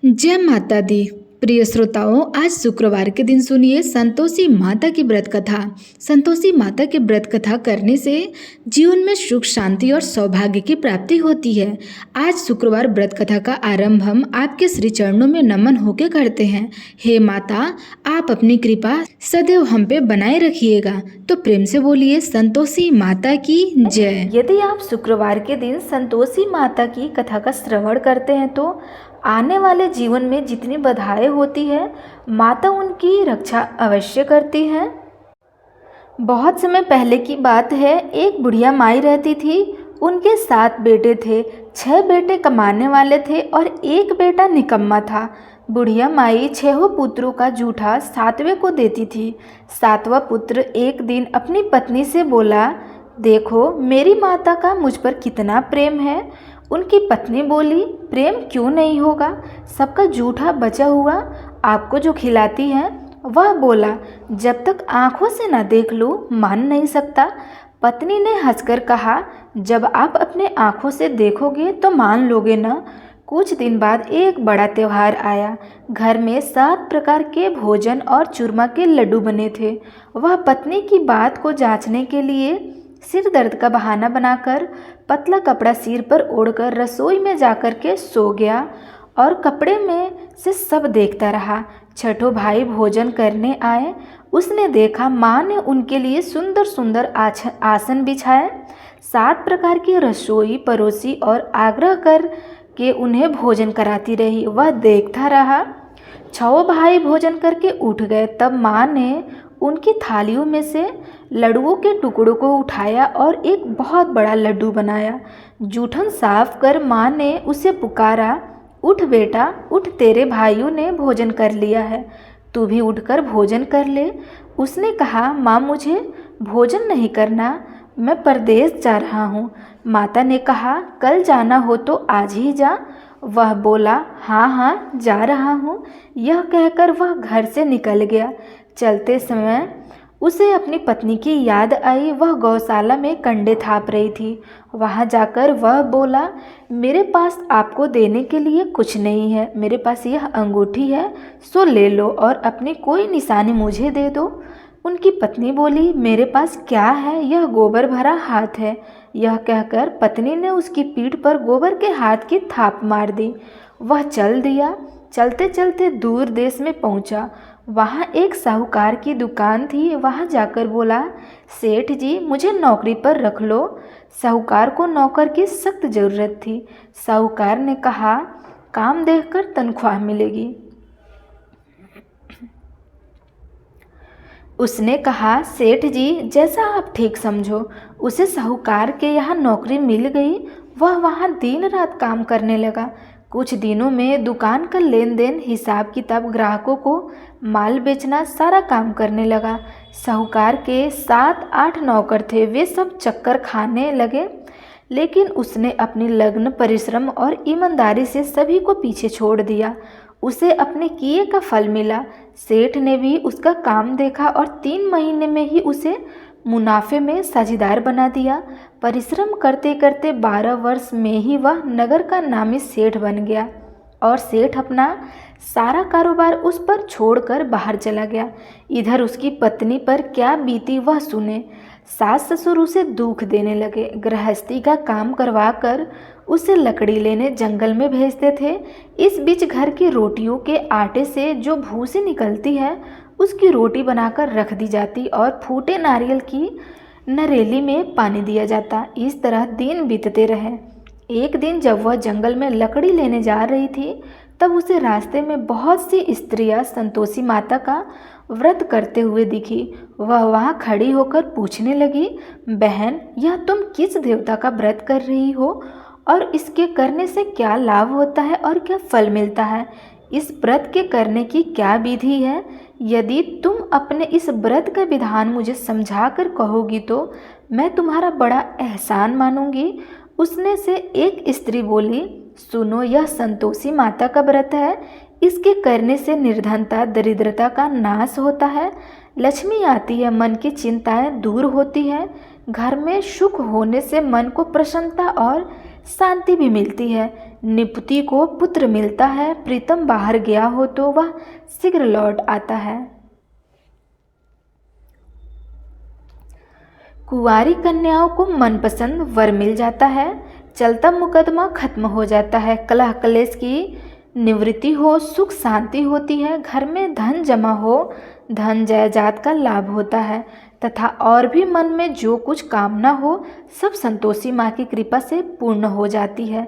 जय माता दी। प्रिय श्रोताओं, आज शुक्रवार के दिन सुनिए संतोषी माता की व्रत कथा। संतोषी माता की व्रत कथा करने से जीवन में सुख, शांति और सौभाग्य की प्राप्ति होती है। आज शुक्रवार व्रत कथा का आरंभ हम आपके श्री चरणों में नमन होकर करते हैं। हे माता, आप अपनी कृपा सदैव हम पे बनाए रखिएगा। तो प्रेम से बोलिए संतोषी माता की जय। यदि आप शुक्रवार के दिन संतोषी माता की कथा का श्रवण करते हैं तो आने वाले जीवन में जितनी बाधाएं होती है, माता उनकी रक्षा अवश्य करती है। बहुत समय पहले की बात है, एक बुढ़िया माई रहती थी। उनके 7 बेटे थे। 6 बेटे कमाने वाले थे और एक बेटा निकम्मा था। बुढ़िया माई 6 पुत्रों का जूठा 7वें को देती थी। 7वां पुत्र एक दिन अपनी पत्नी से बोला, देखो मेरी माता का मुझ पर कितना प्रेम है। उनकी पत्नी बोली, प्रेम क्यों नहीं होगा, सबका जूठा बचा हुआ आपको जो खिलाती है। वह बोला, जब तक आंखों से न देख लूं मान नहीं सकता। पत्नी ने हंसकर कहा, जब आप अपने आंखों से देखोगे तो मान लोगे ना। कुछ दिन बाद एक बड़ा त्यौहार आया। घर में 7 प्रकार के भोजन और चूरमा के लड्डू बने थे। वह पत्नी की बात को जांचने के लिए सिर दर्द का बहाना बनाकर पतला कपड़ा सिर पर ओढ़कर रसोई में जाकर के सो गया और कपड़े में से सब देखता रहा। छठों भाई भोजन करने आए। उसने देखा माँ ने उनके लिए सुंदर सुंदर आसन बिछाए, 7 प्रकार की रसोई परोसी और आग्रह कर के उन्हें भोजन कराती रही। वह देखता रहा। 6 भाई भोजन करके उठ गए। तब माँ ने उनकी थालियों में से लड्डुओं के टुकड़ों को उठाया और एक बहुत बड़ा लड्डू बनाया। जूठन साफ कर माँ ने उसे पुकारा, उठ बेटा उठ, तेरे भाइयों ने भोजन कर लिया है, तू भी उठकर भोजन कर ले। उसने कहा, माँ मुझे भोजन नहीं करना, मैं परदेश जा रहा हूँ। माता ने कहा, कल जाना हो तो आज ही जा। वह बोला, हाँ हाँ जा रहा हूँ। यह कहकर वह घर से निकल गया। चलते समय उसे अपनी पत्नी की याद आई। वह गौशाला में कंडे थाप रही थी। वहाँ जाकर वह बोला, मेरे पास आपको देने के लिए कुछ नहीं है, मेरे पास यह अंगूठी है, सो ले लो और अपनी कोई निशानी मुझे दे दो। उनकी पत्नी बोली, मेरे पास क्या है, यह गोबर भरा हाथ है। यह कहकर पत्नी ने उसकी पीठ पर गोबर के हाथ की थाप मार दी। वह चल दिया। चलते चलते दूर देश में पहुंचा। वहाँ एक साहूकार की दुकान थी। वहाँ जाकर बोला, सेठ जी मुझे नौकरी पर रख लो। साहूकार को नौकर की सख्त ज़रूरत थी। साहूकार ने कहा, काम देखकर तनख्वाह मिलेगी। उसने कहा, सेठ जी जैसा आप ठीक समझो। उसे साहूकार के यहाँ नौकरी मिल गई। वह वहाँ दिन रात काम करने लगा। कुछ दिनों में दुकान का लेन देन, हिसाब किताब, ग्राहकों को माल बेचना, सारा काम करने लगा। साहूकार के 7-8 नौकर थे। वे सब चक्कर खाने लगे, लेकिन उसने अपनी लगन, परिश्रम और ईमानदारी से सभी को पीछे छोड़ दिया। उसे अपने किए का फल मिला। सेठ ने भी उसका काम देखा और 3 महीने में ही उसे मुनाफे में साझीदार बना दिया। परिश्रम करते करते 12 वर्ष में ही वह नगर का नामी सेठ बन गया और सेठ अपना सारा कारोबार उस पर छोड़कर बाहर चला गया। इधर उसकी पत्नी पर क्या बीती वह सुने। सास ससुर उसे दुख देने लगे। गृहस्थी का काम करवाकर उसे लकड़ी लेने जंगल में भेजते थे। इस बीच घर की रोटियों के आटे से जो भूसी निकलती है, उसकी रोटी बनाकर रख दी जाती और फूटे नारियल की नरेली में पानी दिया जाता। इस तरह दिन बीतते रहे। एक दिन जब वह जंगल में लकड़ी लेने जा रही थी, तब उसे रास्ते में बहुत सी स्त्रियां संतोषी माता का व्रत करते हुए दिखी। वह वहाँ खड़ी होकर पूछने लगी, बहन यह तुम किस देवता का व्रत कर रही हो और इसके करने से क्या लाभ होता है और क्या फल मिलता है? इस व्रत के करने की क्या विधि है? यदि तुम अपने इस व्रत का विधान मुझे समझा कर कहोगी तो मैं तुम्हारा बड़ा एहसान मानूंगी। उसने से एक स्त्री बोली, सुनो यह संतोषी माता का व्रत है। इसके करने से निर्धनता, दरिद्रता का नाश होता है, लक्ष्मी आती है, मन की चिंताएं दूर होती है, घर में सुख होने से मन को प्रसन्नता और शांति भी मिलती है। निपुति को पुत्र मिलता है, प्रीतम बाहर गया हो तो वह शीघ्र लौट आता है। कुंवारी कन्याओं को मनपसंद वर मिल जाता है, चलता मुकदमा खत्म हो जाता है, कलह कलेश की निवृत्ति हो, सुख शांति होती है, घर में धन जमा हो, धन जायदाद का लाभ होता है तथा और भी मन में जो कुछ कामना हो सब संतोषी माँ की कृपा से पूर्ण हो जाती है,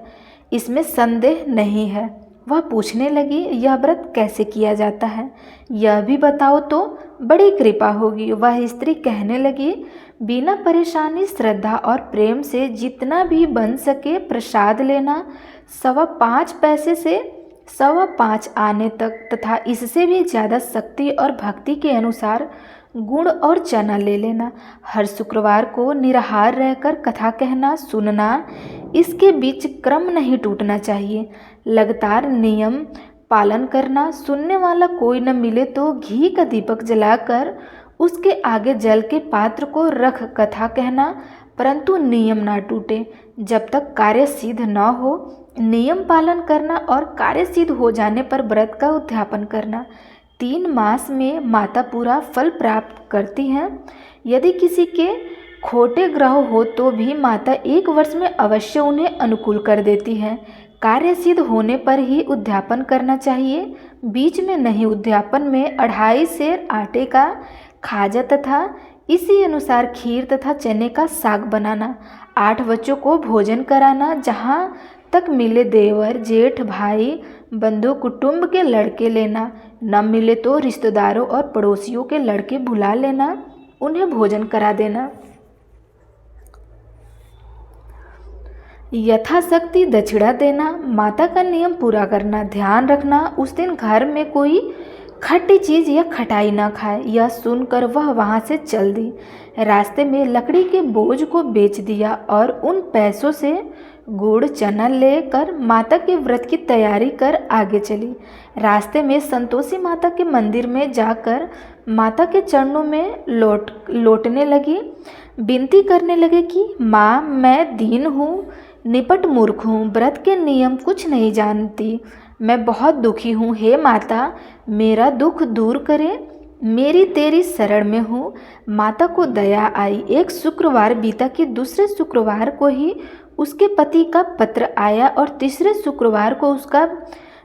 इसमें संदेह नहीं है। वह पूछने लगी, यह व्रत कैसे किया जाता है, यह भी बताओ तो बड़ी कृपा होगी। वह स्त्री कहने लगी, बिना परेशानी श्रद्धा और प्रेम से जितना भी बन सके प्रसाद लेना, 5.25 पैसे से 5.25 आने तक तथा इससे भी ज़्यादा शक्ति और भक्ति के अनुसार गुड़ और चना ले लेना। हर शुक्रवार को निराहार रहकर कथा कहना सुनना, इसके बीच क्रम नहीं टूटना चाहिए। लगातार नियम पालन करना, सुनने वाला कोई न मिले तो घी का दीपक जलाकर उसके आगे जल के पात्र को रख कथा कहना, परंतु नियम ना टूटे जब तक कार्य सिद्ध न हो। नियम पालन करना और कार्य सिद्ध हो जाने पर व्रत का उद्यापन करना। 3 मास में माता पूरा फल प्राप्त करती हैं। यदि किसी के खोटे ग्रह हो तो भी माता 1 वर्ष में अवश्य उन्हें अनुकूल कर देती है। कार्य सिद्ध होने पर ही उद्यापन करना चाहिए, बीच में नहीं। उद्यापन में 2.5 सेर आटे का खाजा तथा इसी अनुसार खीर तथा चने का साग बनाना। 8 बच्चों को भोजन कराना, जहाँ तक मिले देवर जेठ भाई बंधु कुटुंब के लड़के लेना, न मिले तो रिश्तेदारों और पड़ोसियों के लड़के बुला लेना, उन्हें भोजन करा देना। यथाशक्ति दक्षिणा देना, माता का नियम पूरा करना। ध्यान रखना उस दिन घर में कोई खट्टी चीज़ या खटाई ना खाए। यह सुनकर वह वहाँ से चल दी। रास्ते में लकड़ी के बोझ को बेच दिया और उन पैसों से गुड़ चना लेकर माता के व्रत की तैयारी कर आगे चली। रास्ते में संतोषी माता के मंदिर में जाकर माता के चरणों में लौटने लगी। विनती करने लगे कि माँ, मैं दीन हूँ, निपट मूर्ख हूँ, व्रत के नियम कुछ नहीं जानती, मैं बहुत दुखी हूँ। हे माता, मेरा दुख दूर करे, मेरी तेरी शरण में हूँ। माता को दया आई। एक शुक्रवार बीता कि दूसरे शुक्रवार को ही उसके पति का पत्र आया और तीसरे शुक्रवार को उसका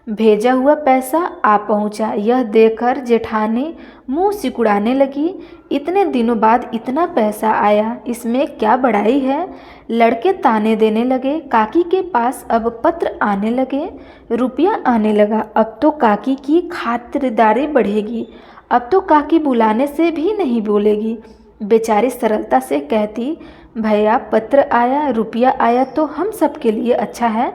भेजा हुआ पैसा आ पहुंचा। यह देखकर जेठानी मुंह सिकुड़ाने लगी। इतने दिनों बाद इतना पैसा आया, इसमें क्या बड़ाई है। लड़के ताने देने लगे। काकी के पास अब पत्र आने लगे, रुपया आने लगा। अब तो काकी की खातिरदारी बढ़ेगी, अब तो काकी बुलाने से भी नहीं बोलेगी। बेचारी सरलता से कहती, भैया पत्र आया, रुपया आया तो हम सबके लिए अच्छा है।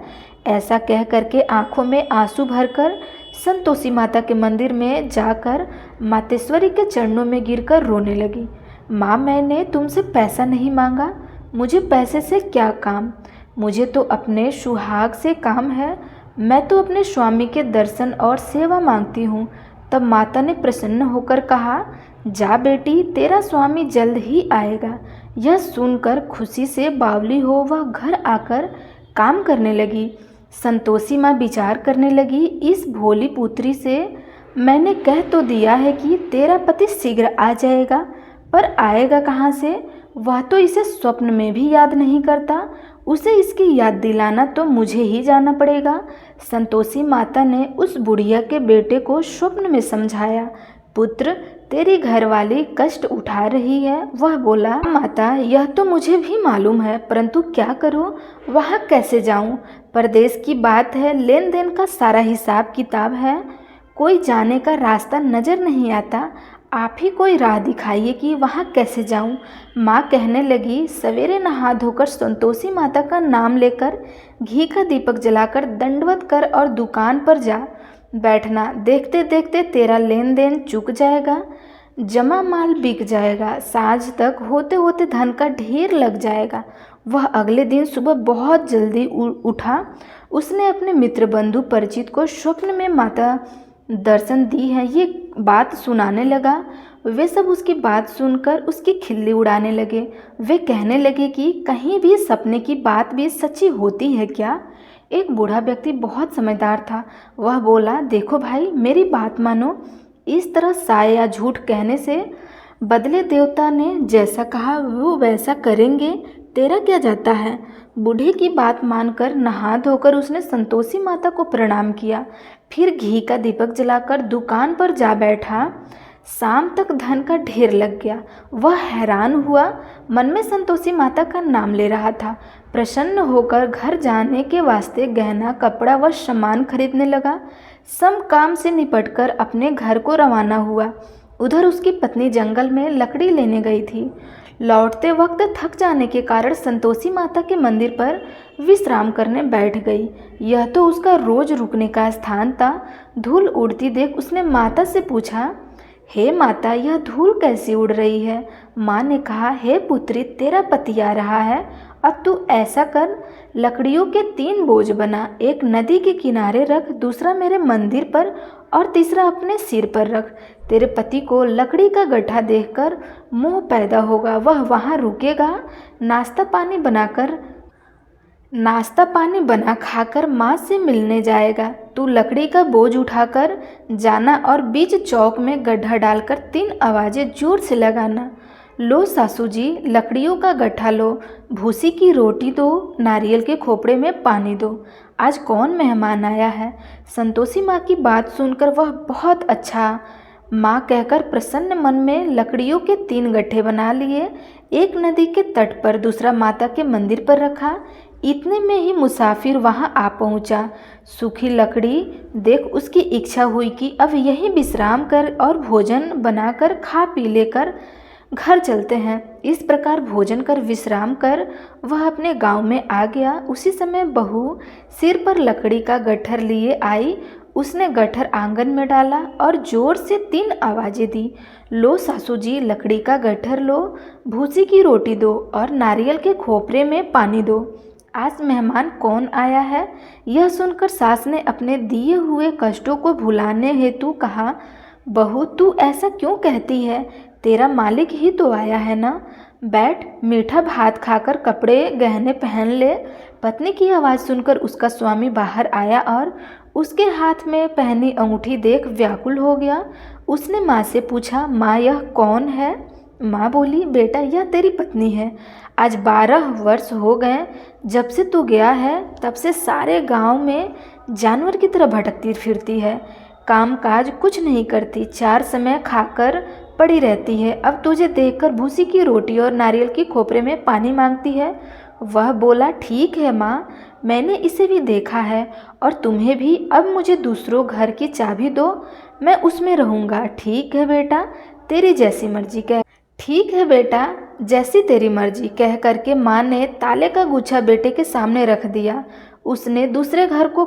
ऐसा कह करके आंखों में आंसू भरकर संतोषी माता के मंदिर में जाकर मातेश्वरी के चरणों में गिरकर रोने लगी। माँ, मैंने तुमसे पैसा नहीं मांगा, मुझे पैसे से क्या काम, मुझे तो अपने सुहाग से काम है। मैं तो अपने स्वामी के दर्शन और सेवा मांगती हूँ। तब माता ने प्रसन्न होकर कहा, जा बेटी, तेरा स्वामी जल्द ही आएगा। यह सुनकर खुशी से बावली हो वह घर आकर काम करने लगी। संतोषी माँ विचार करने लगी, इस भोली पुत्री से मैंने कह तो दिया है कि तेरा पति शीघ्र आ जाएगा, पर आएगा कहाँ से? वह तो इसे स्वप्न में भी याद नहीं करता। उसे इसकी याद दिलाना तो मुझे ही जाना पड़ेगा। संतोषी माता ने उस बुढ़िया के बेटे को स्वप्न में समझाया, पुत्र, तेरी घरवाली कष्ट उठा रही है। वह बोला, माता, यह तो मुझे भी मालूम है, परंतु क्या करूं, वहाँ कैसे जाऊं? परदेश की बात है, लेन देन का सारा हिसाब किताब है, कोई जाने का रास्ता नज़र नहीं आता। आप ही कोई राह दिखाइए कि वहाँ कैसे जाऊं। माँ कहने लगी, सवेरे नहा धोकर संतोषी माता का नाम लेकर घी का दीपक जलाकर दंडवत कर और दुकान पर जा बैठना। देखते देखते तेरा लेन देन चुक जाएगा, जमा माल बिक जाएगा, साँझ तक होते होते धन का ढेर लग जाएगा। वह अगले दिन सुबह बहुत जल्दी उठा। उसने अपने मित्र बंधु परिचित को स्वप्न में माता दर्शन दी है ये बात सुनाने लगा। वे सब उसकी बात सुनकर उसकी खिल्ली उड़ाने लगे। वे कहने लगे कि कहीं भी सपने की बात भी सच्ची होती है क्या? एक बूढ़ा व्यक्ति बहुत समझदार था। वह बोला, देखो भाई, मेरी बात मानो। इस तरह साय या झूठ कहने से बदले देवता ने जैसा कहा वो वैसा करेंगे, तेरा क्या जाता है। बूढ़े की बात मानकर नहा धोकर उसने संतोषी माता को प्रणाम किया। फिर घी का दीपक जलाकर दुकान पर जा बैठा। शाम तक धन का ढेर लग गया। वह हैरान हुआ, मन में संतोषी माता का नाम ले रहा था। प्रसन्न होकर घर जाने के वास्ते गहना, कपड़ा व सामान खरीदने लगा। सब काम से निपटकर अपने घर को रवाना हुआ। उधर उसकी पत्नी जंगल में लकड़ी लेने गई थी। लौटते वक्त थक जाने के कारण संतोषी माता के मंदिर पर विश्राम करने बैठ गई। यह तो उसका रोज रुकने का स्थान था। धूल उड़ती देख उसने माता से पूछा, हे माता, यह धूल कैसी उड़ रही है। माँ ने कहा, हे पुत्री, तेरा पति आ रहा है। अब तू ऐसा कर, लकड़ियों के 3 बोझ बना। एक नदी के किनारे रख, दूसरा मेरे मंदिर पर और तीसरा अपने सिर पर रख। तेरे पति को लकड़ी का गड्ढा देखकर मोह पैदा होगा। वह वहाँ रुकेगा। नाश्ता पानी बना खाकर माँ से मिलने जाएगा। तू लकड़ी का बोझ उठाकर जाना और बीच चौक में गड्ढा डालकर 3 आवाज़ें जोर से लगाना। लो सासू जी, लकड़ियों का गड्ढा लो, भूसी की रोटी दो, नारियल के खोपड़े में पानी दो। आज कौन मेहमान आया है। संतोषी माँ की बात सुनकर वह बहुत अच्छा माँ कहकर प्रसन्न मन में लकड़ियों के 3 गड्ढे बना लिए। एक नदी के तट पर, दूसरा माता के मंदिर पर रखा। इतने में ही मुसाफिर वहां आ पहुंचा। सूखी लकड़ी देख उसकी इच्छा हुई कि अब यहीं विश्राम कर और भोजन बनाकर खा पी लेकर घर चलते हैं। इस प्रकार भोजन कर विश्राम कर वह अपने गांव में आ गया। उसी समय बहू सिर पर लकड़ी का गट्ठर लिए आई। उसने गट्ठर आंगन में डाला और जोर से 3 आवाज़ें दी। लो सासू जी, लकड़ी का गट्ठर लो, भूसी की रोटी दो और नारियल के खोपरे में पानी दो। आज मेहमान कौन आया है। यह सुनकर सास ने अपने दिए हुए कष्टों को भुलाने हेतु कहा, बहू, तू ऐसा क्यों कहती है। तेरा मालिक ही तो आया है ना। बैठ, मीठा भात खाकर कपड़े गहने पहन ले। पत्नी की आवाज़ सुनकर उसका स्वामी बाहर आया और उसके हाथ में पहनी अंगूठी देख व्याकुल हो गया। उसने माँ से पूछा, माँ, यह कौन है। माँ बोली, बेटा, यह तेरी पत्नी है। आज 12 वर्ष हो गए जब से तू गया है। तब से सारे गांव में जानवर की तरह भटकती फिरती है। काम काज कुछ नहीं करती, 4 समय खाकर पड़ी रहती है। अब तुझे देखकर भूसी की रोटी और नारियल की खोपरे में पानी मांगती है। वह बोला, ठीक है माँ, मैंने इसे भी देखा है और तुम्हें भी। अब मुझे दूसरों घर की चाबी दो, मैं उसमें रहूँगा। ठीक है बेटा, तेरी जैसी मर्जी। ठीक है बेटा, जैसी तेरी मर्जी कह करके माँ ने ताले का गुच्छा बेटे के सामने रख दिया। उसने दूसरे घर को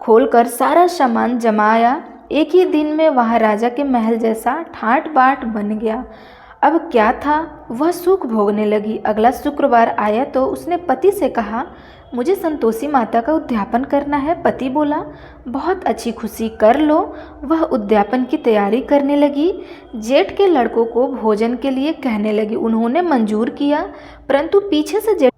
खोलकर सारा सामान जमाया। एक ही दिन में वहाँ राजा के महल जैसा ठाट बाट बन गया। अब क्या था, वह सुख भोगने लगी। अगला शुक्रवार आया तो उसने पति से कहा, मुझे संतोषी माता का उद्यापन करना है। पति बोला, बहुत अच्छी, खुशी कर लो। वह उद्यापन की तैयारी करने लगी। जेठ के लड़कों को भोजन के लिए कहने लगी। उन्होंने मंजूर किया, परंतु पीछे से जेठ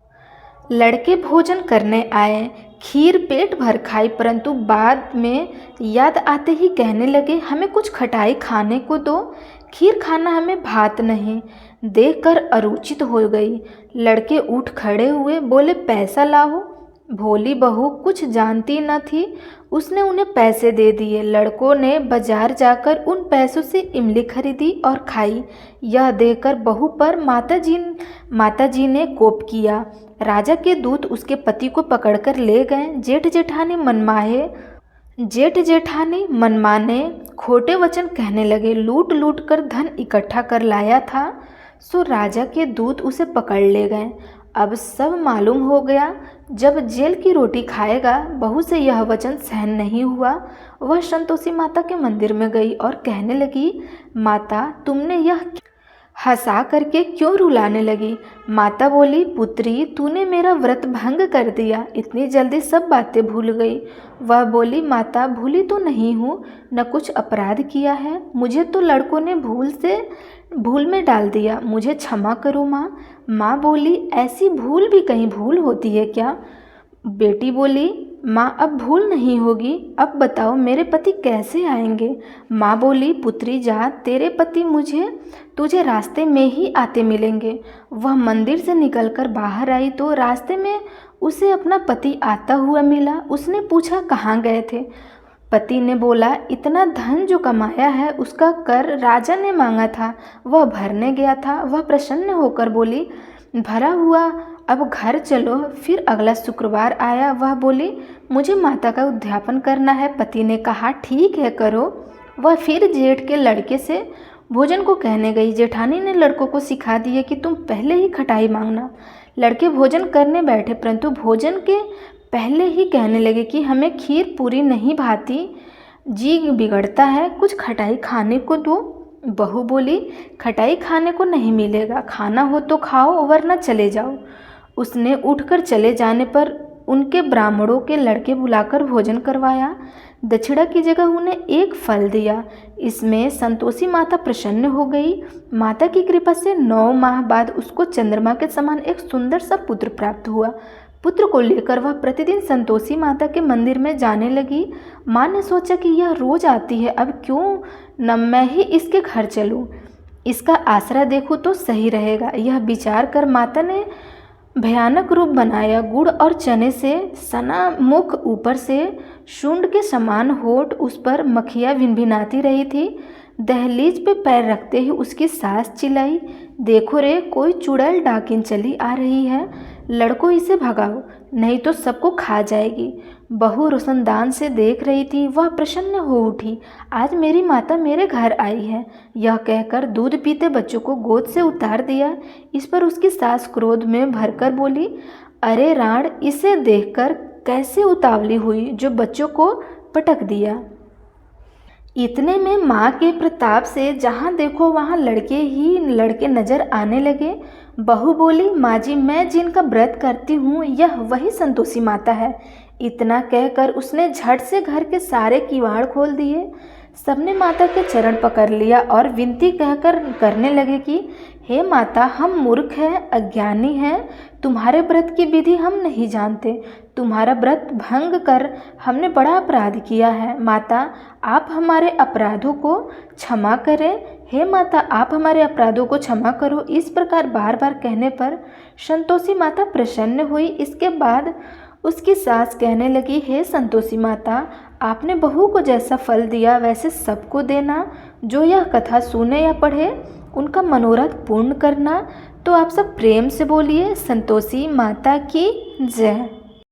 लड़के भोजन करने आए। खीर पेट भर खाई, परंतु बाद में याद आते ही कहने लगे, हमें कुछ खटाई खाने को दो, खीर खाना हमें भात नहीं। देखकर अरुचित हो गई। लड़के उठ खड़े हुए, बोले, पैसा लाओ। भोली बहू कुछ जानती न थी, उसने उन्हें पैसे दे दिए। लड़कों ने बाजार जाकर उन पैसों से इमली खरीदी और खाई। यह देखकर बहू पर माताजी ने कोप किया। राजा के दूत उसके पति को पकड़कर ले गए। जेठ जेठानी मनमाने खोटे वचन कहने लगे। लूट लूट कर धन इकट्ठा कर लाया था, सो राजा के दूत उसे पकड़ ले गए। अब सब मालूम हो गया। जब जेल की रोटी खाएगा, बहू से यह वचन सहन नहीं हुआ। वह संतोषी माता के मंदिर में गई और कहने लगी, माता, तुमने यह हंसा करके क्यों रुलाने लगी। माता बोली, पुत्री, तूने मेरा व्रत भंग कर दिया, इतनी जल्दी सब बातें भूल गई। वह बोली, माता, भूली तो नहीं हूँ, न कुछ अपराध किया है। मुझे तो लड़कों ने भूल में डाल दिया, मुझे क्षमा करो माँ। माँ बोली, ऐसी भूल भी कहीं भूल होती है क्या। बेटी बोली, माँ अब भूल नहीं होगी, अब बताओ मेरे पति कैसे आएंगे। माँ बोली, पुत्री जा, तेरे पति तुझे रास्ते में ही आते मिलेंगे। वह मंदिर से निकलकर बाहर आई तो रास्ते में उसे अपना पति आता हुआ मिला। उसने पूछा, कहाँ गए थे। पति ने बोला, इतना धन जो कमाया है उसका कर राजा ने मांगा था, वह भरने गया था। वह प्रसन्न होकर बोली, भरा हुआ, अब घर चलो। फिर अगला शुक्रवार आया। वह बोली, मुझे माता का उद्यापन करना है। पति ने कहा, ठीक है करो। वह फिर जेठ के लड़के से भोजन को कहने गई। जेठानी ने लड़कों को सिखा दिए कि तुम पहले ही खटाई मांगना। लड़के भोजन करने बैठे, परंतु भोजन के पहले ही कहने लगे कि हमें खीर पूरी नहीं भाती, जी बिगड़ता है, कुछ खटाई खाने को दो। बहू बोली, खटाई खाने को नहीं मिलेगा, खाना हो तो खाओ वरना चले जाओ। उसने उठकर चले जाने पर उनके ब्राह्मणों के लड़के बुलाकर भोजन करवाया। दक्षिणा की जगह उन्हें एक फल दिया। इसमें संतोषी माता प्रसन्न हो गई। माता की कृपा से 9 माह बाद उसको चंद्रमा के समान एक सुंदर सा पुत्र प्राप्त हुआ। पुत्र को लेकर वह प्रतिदिन संतोषी माता के मंदिर में जाने लगी। माँ ने सोचा कि यह रोज आती है, अब क्यों न मैं ही इसके घर चलूँ, इसका आसरा देखूँ तो सही रहेगा। यह विचार कर माता ने भयानक रूप बनाया। गुड़ और चने से सना मुख, ऊपर से शुंड के समान होठ, उस पर मक्खियाँ भिनभिनाती रही थी। दहलीज पे पैर रखते ही उसकी सास चिल्लाई, देखो रे, कोई चुड़ैल डाकिन चली आ रही है, लड़को इसे भगाओ नहीं तो सबको खा जाएगी। बहू रोशनदान से देख रही थी। वह प्रसन्न हो उठी, आज मेरी माता मेरे घर आई है। यह कहकर दूध पीते बच्चों को गोद से उतार दिया। इस पर उसकी सास क्रोध में भरकर बोली, अरे राण, इसे देखकर कैसे उतावली हुई जो बच्चों को पटक दिया। इतने में माँ के प्रताप से जहाँ देखो वहाँ लड़के ही लड़के नजर आने लगे। बहू बोली, माँ जी, मैं जिनका व्रत करती हूँ यह वही संतोषी माता है। इतना कहकर उसने झट से घर के सारे किवाड़ खोल दिए। सबने माता के चरण पकड़ लिया और विनती कहकर करने लगे कि हे माता, हम मूर्ख हैं, अज्ञानी हैं, तुम्हारे व्रत की विधि हम नहीं जानते। तुम्हारा व्रत भंग कर हमने बड़ा अपराध किया है। माता, आप हमारे अपराधों को क्षमा करें। हे माता, आप हमारे अपराधों को क्षमा करो। इस प्रकार बार बार कहने पर संतोषी माता प्रसन्न हुई। इसके बाद उसकी सास कहने लगी, हे संतोषी माता, आपने बहू को जैसा फल दिया वैसे सबको देना। जो यह कथा सुने या पढ़े उनका मनोरथ पूर्ण करना। तो आप सब प्रेम से बोलिए, संतोषी माता की जय।